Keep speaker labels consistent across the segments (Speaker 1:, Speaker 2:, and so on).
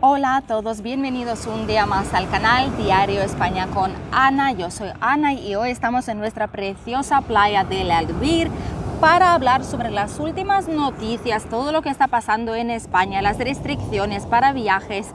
Speaker 1: Hola a todos, bienvenidos un día más al canal Diario España con Ana. Yo soy Ana y hoy estamos en nuestra preciosa playa del Albir para hablar sobre las últimas noticias, todo lo que está pasando en España, las restricciones para viajes,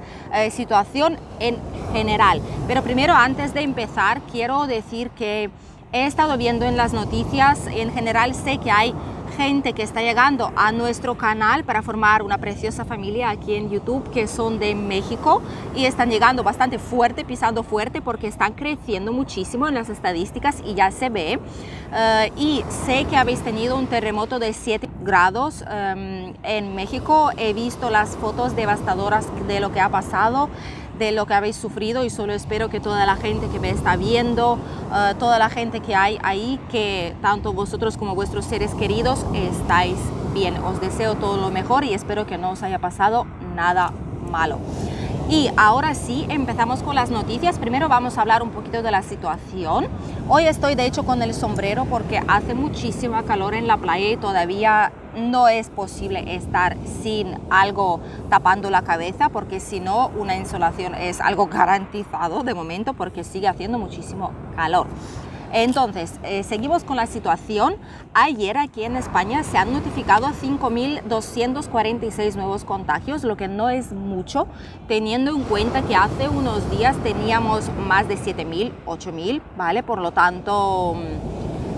Speaker 1: situación en general. Pero primero, antes de empezar, quiero decir que he estado viendo en las noticias, en general sé que hay gente que está llegando a nuestro canal para formar una preciosa familia aquí en YouTube, que son de México y están llegando bastante fuerte, pisando fuerte, porque están creciendo muchísimo en las estadísticas y ya se ve. Y sé que habéis tenido un terremoto de 7 grados en México. He visto las fotos devastadoras de lo que ha pasado, de lo que habéis sufrido, y solo espero que toda la gente que me está viendo, toda la gente que hay ahí, que tanto vosotros como vuestros seres queridos estáis bien. Os deseo todo lo mejor y espero que no os haya pasado nada malo. Y ahora sí, empezamos con las noticias. Primero vamos a hablar un poquito de la situación. Hoy estoy de hecho con el sombrero porque hace muchísima calor en la playa y todavía no es posible estar sin algo tapando la cabeza, porque si no, una insolación es algo garantizado de momento, porque sigue haciendo muchísimo calor. Entonces, seguimos con la situación. Ayer aquí en España se han notificado 5.246 nuevos contagios, lo que no es mucho, teniendo en cuenta que hace unos días teníamos más de 7.000, 8.000, ¿vale? Por lo tanto,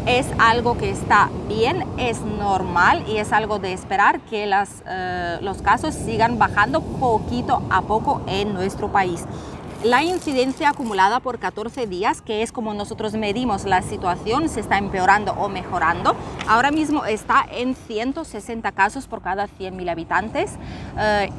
Speaker 1: es algo que está bien, es normal y es algo de esperar que los casos sigan bajando poquito a poco en nuestro país. La incidencia acumulada por 14 días, que es como nosotros medimos la situación, se está empeorando o mejorando. Ahora mismo está en 160 casos por cada 100.000 habitantes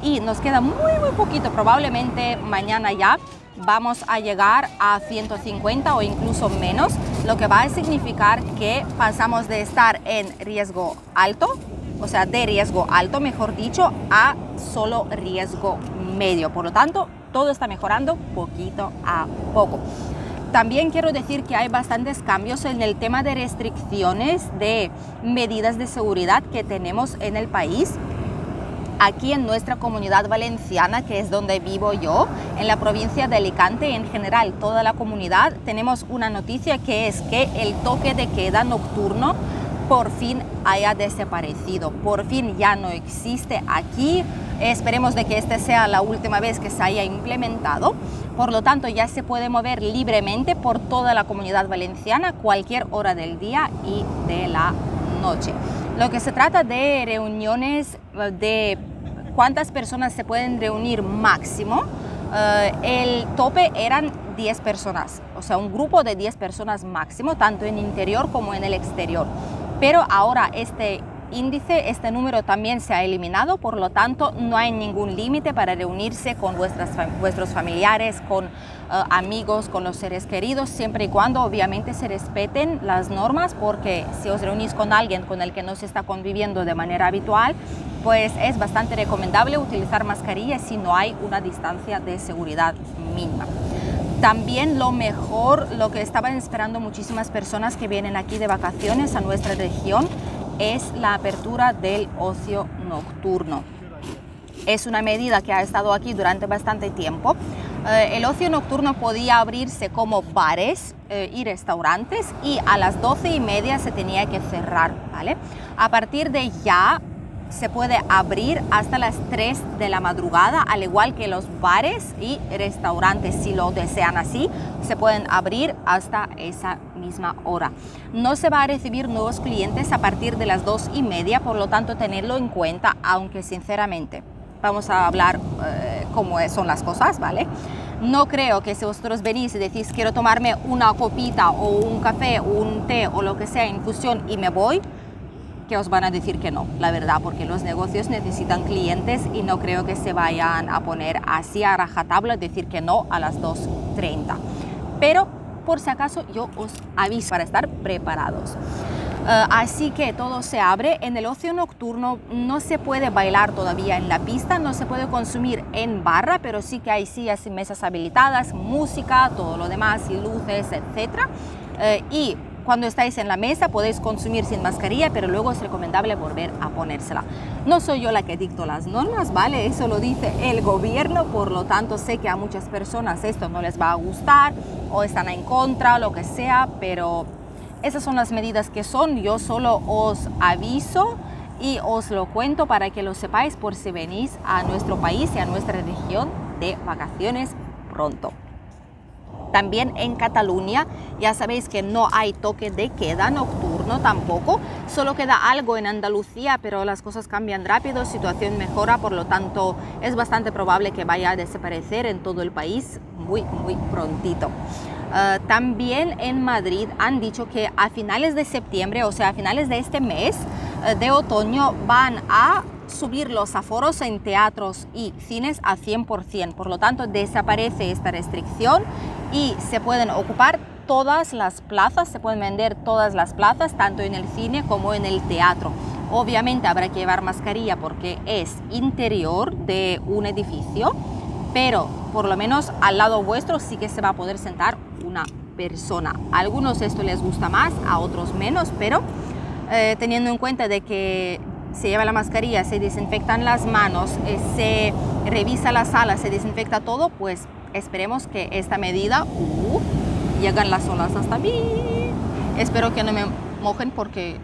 Speaker 1: y nos queda muy poquito. Probablemente mañana ya vamos a llegar a 150 o incluso menos, lo que va a significar que pasamos de estar en riesgo alto, o sea, de riesgo alto, mejor dicho, a solo riesgo medio. Por lo tanto, todo está mejorando poquito a poco. También quiero decir que hay bastantes cambios en el tema de restricciones, de medidas de seguridad que tenemos en el país. Aquí en nuestra comunidad valenciana, que es donde vivo yo, en la provincia de Alicante, en general toda la comunidad, tenemos una noticia, que es que el toque de queda nocturno por fin haya desaparecido. Por fin ya no existe aquí. Esperemos de que esta sea la última vez que se haya implementado. Por lo tanto, ya se puede mover libremente por toda la comunidad valenciana, cualquier hora del día y de la noche. Lo que se trata de reuniones, de cuántas personas se pueden reunir máximo, el tope eran 10 personas, o sea, un grupo de 10 personas máximo, tanto en interior como en el exterior. Pero ahora este índice, este número también se ha eliminado, por lo tanto no hay ningún límite para reunirse con vuestros familiares, con amigos, con los seres queridos, siempre y cuando obviamente se respeten las normas, porque si os reunís con alguien con el que no se está conviviendo de manera habitual, pues es bastante recomendable utilizar mascarilla si no hay una distancia de seguridad mínima. También lo mejor, lo que estaban esperando muchísimas personas que vienen aquí de vacaciones a nuestra región, es la apertura del ocio nocturno. Es una medida que ha estado aquí durante bastante tiempo. El ocio nocturno podía abrirse como bares y restaurantes, y a las 12:30 se tenía que cerrar, ¿vale? A partir de ya se puede abrir hasta las 3 de la madrugada, al igual que los bares y restaurantes, si lo desean así, se pueden abrir hasta esa misma hora. No se va a recibir nuevos clientes a partir de las 2:30, por lo tanto, tenerlo en cuenta, aunque sinceramente, vamos a hablar cómo son las cosas, ¿vale? No creo que si vosotros venís y decís quiero tomarme una copita o un café o un té o lo que sea, infusión, y me voy, que os van a decir que no, la verdad, porque los negocios necesitan clientes y no creo que se vayan a poner así a rajatabla, decir que no a las 2:30. Pero por si acaso yo os aviso para estar preparados. Así que todo se abre. En el ocio nocturno no se puede bailar todavía en la pista, no se puede consumir en barra, pero sí que hay sillas y mesas habilitadas, música, todo lo demás, y luces, etc. Y cuando estáis en la mesa podéis consumir sin mascarilla, pero luego es recomendable volver a ponérsela. No soy yo la que dicto las normas, ¿vale? Eso lo dice el gobierno, por lo tanto sé que a muchas personas esto no les va a gustar o están en contra, lo que sea, pero esas son las medidas que son. Yo solo os aviso y os lo cuento para que lo sepáis por si venís a nuestro país y a nuestra región de vacaciones pronto. También en Cataluña ya sabéis que no hay toque de queda nocturno tampoco, solo queda algo en Andalucía, pero las cosas cambian rápido, situación mejora, por lo tanto es bastante probable que vaya a desaparecer en todo el país muy prontito. También en Madrid han dicho que a finales de septiembre, o sea a finales de este mes de otoño, van a subir los aforos en teatros y cines a 100%, por lo tanto desaparece esta restricción y se pueden ocupar todas las plazas, se pueden vender todas las plazas, tanto en el cine como en el teatro. Obviamente habrá que llevar mascarilla porque es interior de un edificio, pero por lo menos al lado vuestro sí que se va a poder sentar una persona. A algunos esto les gusta más, a otros menos, pero teniendo en cuenta de que se lleva la mascarilla, se desinfectan las manos, se revisa la sala, se desinfecta todo, pues esperemos que esta medida llegan las olas hasta mí. Espero que no me mojen porque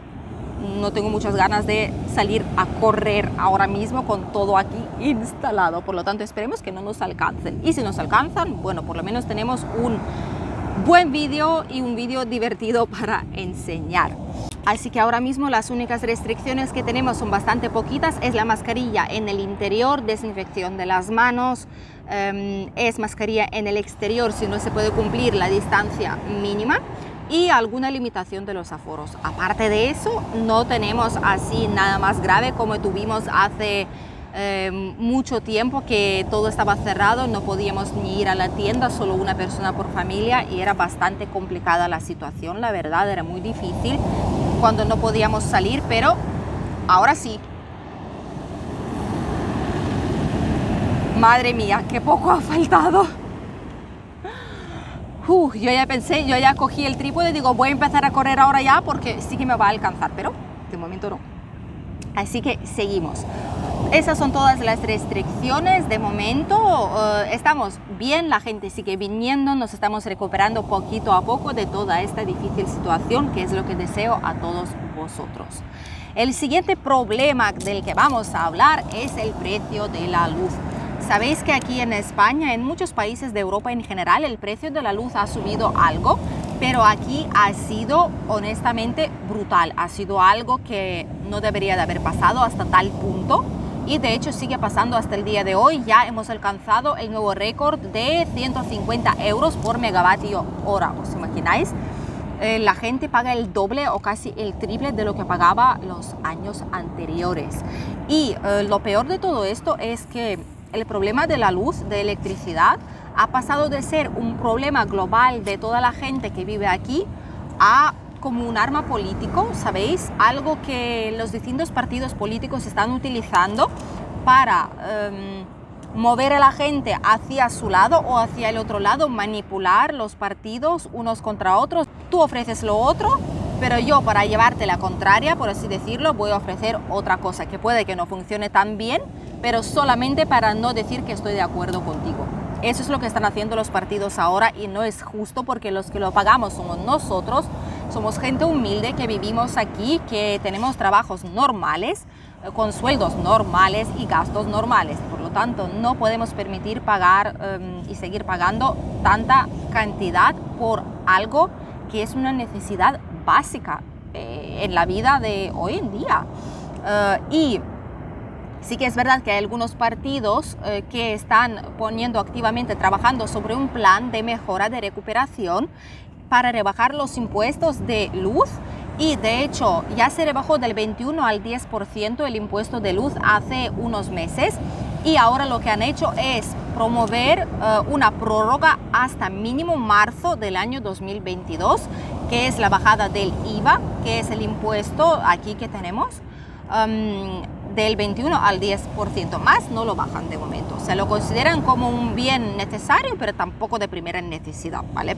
Speaker 1: no tengo muchas ganas de salir a correr ahora mismo con todo aquí instalado. Por lo tanto, esperemos que no nos alcancen. Y si nos alcanzan, bueno, por lo menos tenemos un buen vídeo y un vídeo divertido para enseñar. Así que ahora mismo las únicas restricciones que tenemos son bastante poquitas. Es la mascarilla en el interior, desinfección de las manos, es mascarilla en el exterior si no se puede cumplir la distancia mínima y alguna limitación de los aforos. Aparte de eso, no tenemos así nada más grave como tuvimos hace mucho tiempo, que todo estaba cerrado, no podíamos ni ir a la tienda, solo una persona por familia, y era bastante complicada la situación, la verdad, era muy difícil cuando no podíamos salir, pero ahora sí. Madre mía, qué poco ha faltado. Yo ya pensé, yo ya cogí el trípode, digo, voy a empezar a correr ahora ya porque sí que me va a alcanzar, pero de momento no. Así que seguimos. Esas son todas las restricciones de momento. Estamos bien, la gente sigue viniendo, nos estamos recuperando poquito a poco de toda esta difícil situación, que es lo que deseo a todos vosotros. El siguiente problema del que vamos a hablar es el precio de la luz. Sabéis que aquí en España, en muchos países de Europa en general, el precio de la luz ha subido algo, pero aquí ha sido honestamente brutal. Ha sido algo que no debería de haber pasado hasta tal punto. Y de hecho sigue pasando hasta el día de hoy. Ya hemos alcanzado el nuevo récord de 150 euros por megavatio hora. ¿Os imagináis? La gente paga el doble o casi el triple de lo que pagaba los años anteriores. Y lo peor de todo esto es que el problema de la luz, de electricidad, ha pasado de ser un problema global de toda la gente que vive aquí a como un arma político, ¿sabéis? Algo que los distintos partidos políticos están utilizando para mover a la gente hacia su lado o hacia el otro lado, manipular los partidos unos contra otros. Tú ofreces lo otro, pero yo, para llevarte la contraria, por así decirlo, voy a ofrecer otra cosa que puede que no funcione tan bien, pero solamente para no decir que estoy de acuerdo contigo. Eso es lo que están haciendo los partidos ahora y no es justo, porque los que lo pagamos somos nosotros. Somos gente humilde que vivimos aquí, que tenemos trabajos normales, con sueldos normales y gastos normales. Por lo tanto, no podemos permitir pagar y seguir pagando tanta cantidad por algo que es una necesidad básica en la vida de hoy en día. Y sí que es verdad que hay algunos partidos que están poniendo activamente, trabajando sobre un plan de mejora, de recuperación, para rebajar los impuestos de luz, y de hecho ya se rebajó del 21 al 10% el impuesto de luz hace unos meses, y ahora lo que han hecho es promover una prórroga hasta mínimo marzo del año 2022, que es la bajada del IVA, que es el impuesto aquí que tenemos, del 21 al 10%, más no lo bajan de momento. Se lo consideran como un bien necesario, pero tampoco de primera necesidad, ¿vale?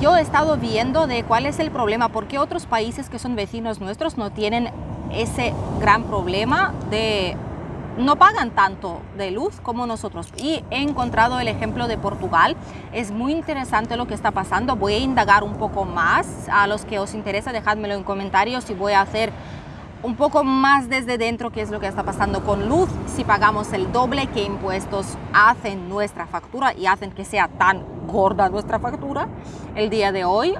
Speaker 1: yo he estado viendo de cuál es el problema, por qué otros países que son vecinos nuestros no tienen ese gran problema de no pagan tanto de luz como nosotros. Y he encontrado el ejemplo de Portugal. Es muy interesante lo que está pasando. Voy a indagar un poco más. A los que os interesa, dejádmelo en comentarios y voy a hacer un poco más desde dentro qué es lo que está pasando con luz, si pagamos el doble, qué impuestos hacen nuestra factura y hacen que sea tan gorda nuestra factura el día de hoy.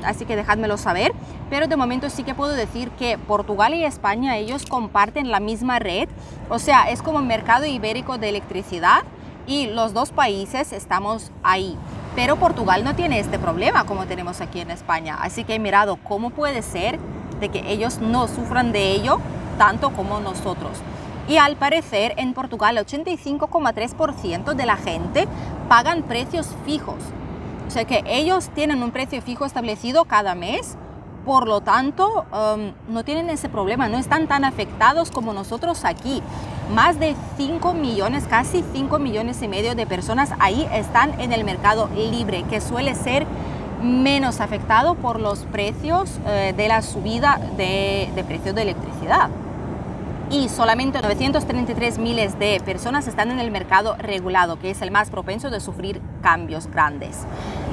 Speaker 1: Así que dejádmelo saber. Pero de momento sí que puedo decir que Portugal y España, ellos comparten la misma red, o sea, es como un mercado ibérico de electricidad y los dos países estamos ahí. Pero Portugal no tiene este problema como tenemos aquí en España, así que he mirado cómo puede ser de que ellos no sufran de ello tanto como nosotros. Y al parecer en Portugal 85,3% de la gente pagan precios fijos, o sea que ellos tienen un precio fijo establecido cada mes. Por lo tanto, no tienen ese problema, no están tan afectados como nosotros aquí. Más de 5 millones, casi 5 millones y medio de personas ahí están en el mercado libre, que suele ser menos afectado por los precios de la subida de precios de electricidad. Y solamente 933 miles de personas están en el mercado regulado, que es el más propenso de sufrir cambios grandes.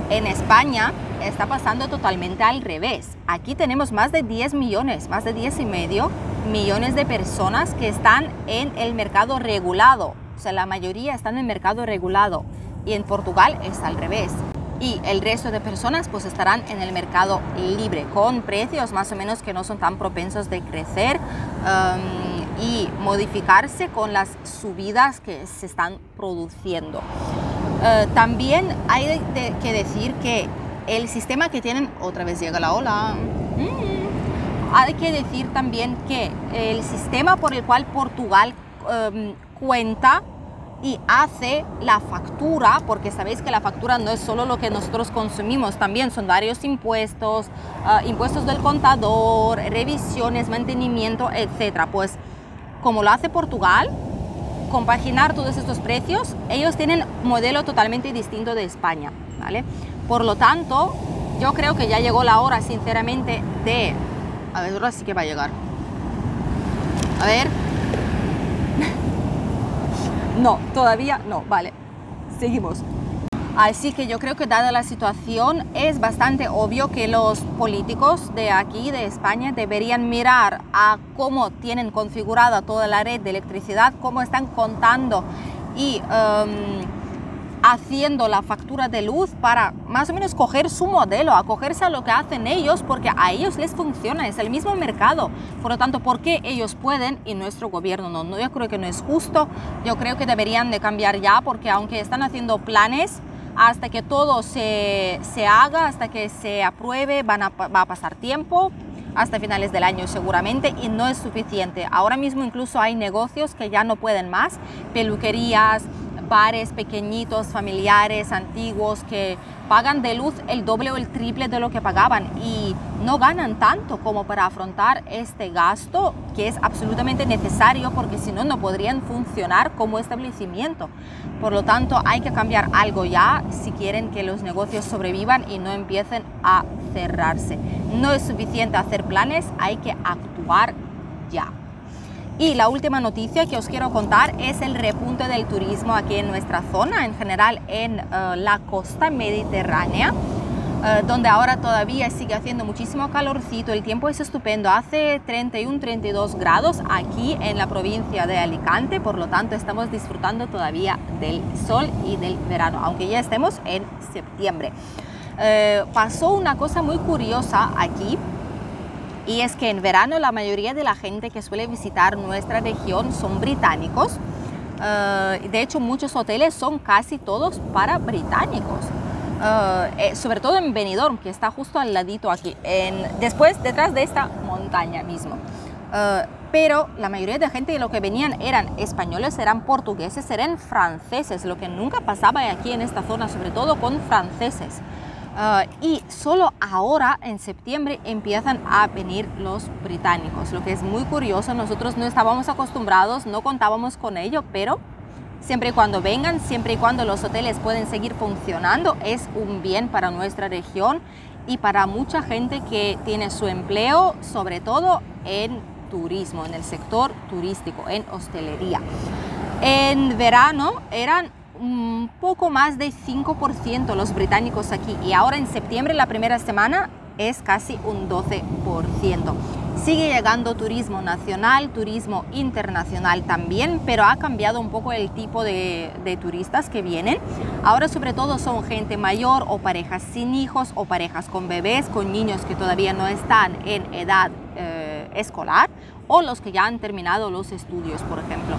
Speaker 1: En España está pasando totalmente al revés. Aquí tenemos más de 10 millones, más de 10 y medio millones de personas que están en el mercado regulado. O sea, la mayoría están en el mercado regulado. Y en Portugal es al revés. Y el resto de personas pues estarán en el mercado libre, con precios más o menos que no son tan propensos de crecer y modificarse con las subidas que se están produciendo. También hay que decir que el sistema que tienen, otra vez llega la ola, hay que decir también que el sistema por el cual Portugal cuenta y hace la factura, porque sabéis que la factura no es solo lo que nosotros consumimos, también son varios impuestos, impuestos del contador, revisiones, mantenimiento, etcétera. Pues como lo hace Portugal, compaginar todos estos precios, ellos tienen un modelo totalmente distinto de España, ¿vale? Por lo tanto, yo creo que ya llegó la hora, sinceramente, de... A ver, ahora sí que va a llegar. A ver... No, todavía no, vale, seguimos. Así que yo creo que dada la situación es bastante obvio que los políticos de aquí, de España, deberían mirar a cómo tienen configurada toda la red de electricidad, cómo están contando y haciendo la factura de luz para más o menos coger su modelo, acogerse a lo que hacen ellos, porque a ellos les funciona, es el mismo mercado. Por lo tanto, ¿por qué ellos pueden y nuestro gobierno no? No, yo creo que no es justo, yo creo que deberían de cambiar ya, porque aunque están haciendo planes, hasta que todo se haga, hasta que se apruebe, va a pasar tiempo, hasta finales del año seguramente, y no es suficiente. Ahora mismo incluso hay negocios que ya no pueden más, peluquerías, bares pequeñitos, familiares, antiguos, que pagan de luz el doble o el triple de lo que pagaban y no ganan tanto como para afrontar este gasto que es absolutamente necesario, porque si no, no podrían funcionar como establecimiento. Por lo tanto, hay que cambiar algo ya si quieren que los negocios sobrevivan y no empiecen a cerrarse. No es suficiente hacer planes, hay que actuar ya. Y la última noticia que os quiero contar es el repunte del turismo aquí en nuestra zona, en general en la costa mediterránea, donde ahora todavía sigue haciendo muchísimo calorcito, el tiempo es estupendo, hace 31-32 grados aquí en la provincia de Alicante, por lo tanto estamos disfrutando todavía del sol y del verano, aunque ya estemos en septiembre. Pasó una cosa muy curiosa aquí, y es que en verano la mayoría de la gente que suele visitar nuestra región son británicos. De hecho, muchos hoteles son casi todos para británicos. Sobre todo en Benidorm, que está justo al ladito aquí, detrás de esta montaña mismo. Pero la mayoría de gente lo que venían eran españoles, eran portugueses, eran franceses, lo que nunca pasaba aquí en esta zona, sobre todo con franceses. Y solo ahora, en septiembre, empiezan a venir los británicos, lo que es muy curioso. Nosotros no estábamos acostumbrados, no contábamos con ello, pero siempre y cuando vengan, siempre y cuando los hoteles pueden seguir funcionando, es un bien para nuestra región y para mucha gente que tiene su empleo, sobre todo en turismo, en el sector turístico, en hostelería. En verano eran un poco más de 5% los británicos aquí y ahora en septiembre, la primera semana, es casi un 12%. Sigue llegando turismo nacional, turismo internacional también, pero ha cambiado un poco el tipo de turistas que vienen. Ahora sobre todo son gente mayor o parejas sin hijos o parejas con bebés, con niños que todavía no están en edad escolar o los que ya han terminado los estudios, por ejemplo.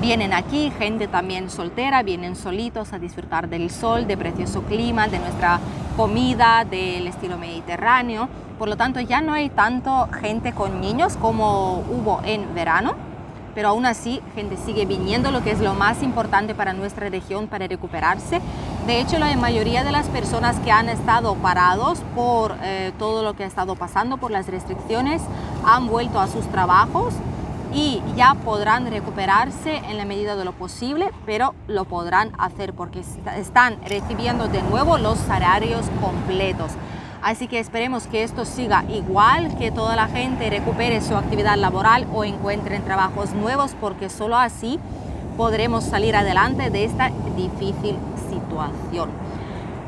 Speaker 1: Vienen aquí gente también soltera, vienen solitos a disfrutar del sol, de precioso clima, de nuestra comida, del estilo mediterráneo. Por lo tanto, ya no hay tanto gente con niños como hubo en verano, pero aún así gente sigue viniendo, lo que es lo más importante para nuestra región para recuperarse. De hecho, la mayoría de las personas que han estado parados por todo lo que ha estado pasando, por las restricciones, han vuelto a sus trabajos y ya podrán recuperarse en la medida de lo posible, pero lo podrán hacer porque están recibiendo de nuevo los salarios completos. Así que esperemos que esto siga igual, que toda la gente recupere su actividad laboral o encuentren trabajos nuevos, porque solo así podremos salir adelante de esta difícil situación.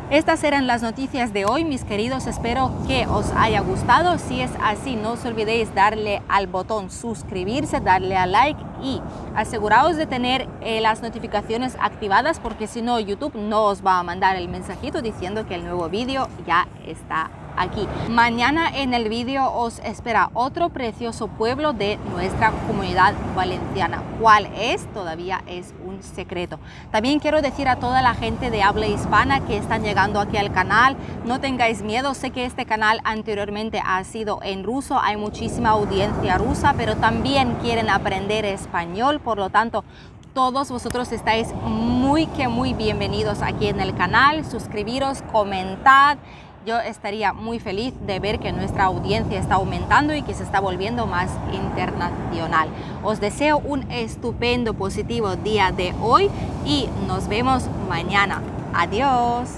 Speaker 1: Estas eran las noticias de hoy, mis queridos. Espero que os haya gustado. Si es así, no os olvidéis darle al botón suscribirse, darle a like y aseguraos de tener las notificaciones activadas, porque si no, YouTube no os va a mandar el mensajito diciendo que el nuevo vídeo ya está aquí. Mañana en el vídeo os espera otro precioso pueblo de nuestra Comunidad Valenciana. ¿Cuál es? Todavía es un secreto. También quiero decir a toda la gente de habla hispana que están llegando aquí al canal, no tengáis miedo. Sé que este canal anteriormente ha sido en ruso, hay muchísima audiencia rusa, pero también quieren aprender español, por lo tanto todos vosotros estáis muy bienvenidos aquí en el canal. Suscribiros, comentad. Yo estaría muy feliz de ver que nuestra audiencia está aumentando y que se está volviendo más internacional. Os deseo un estupendo, positivo día de hoy y nos vemos mañana. Adiós.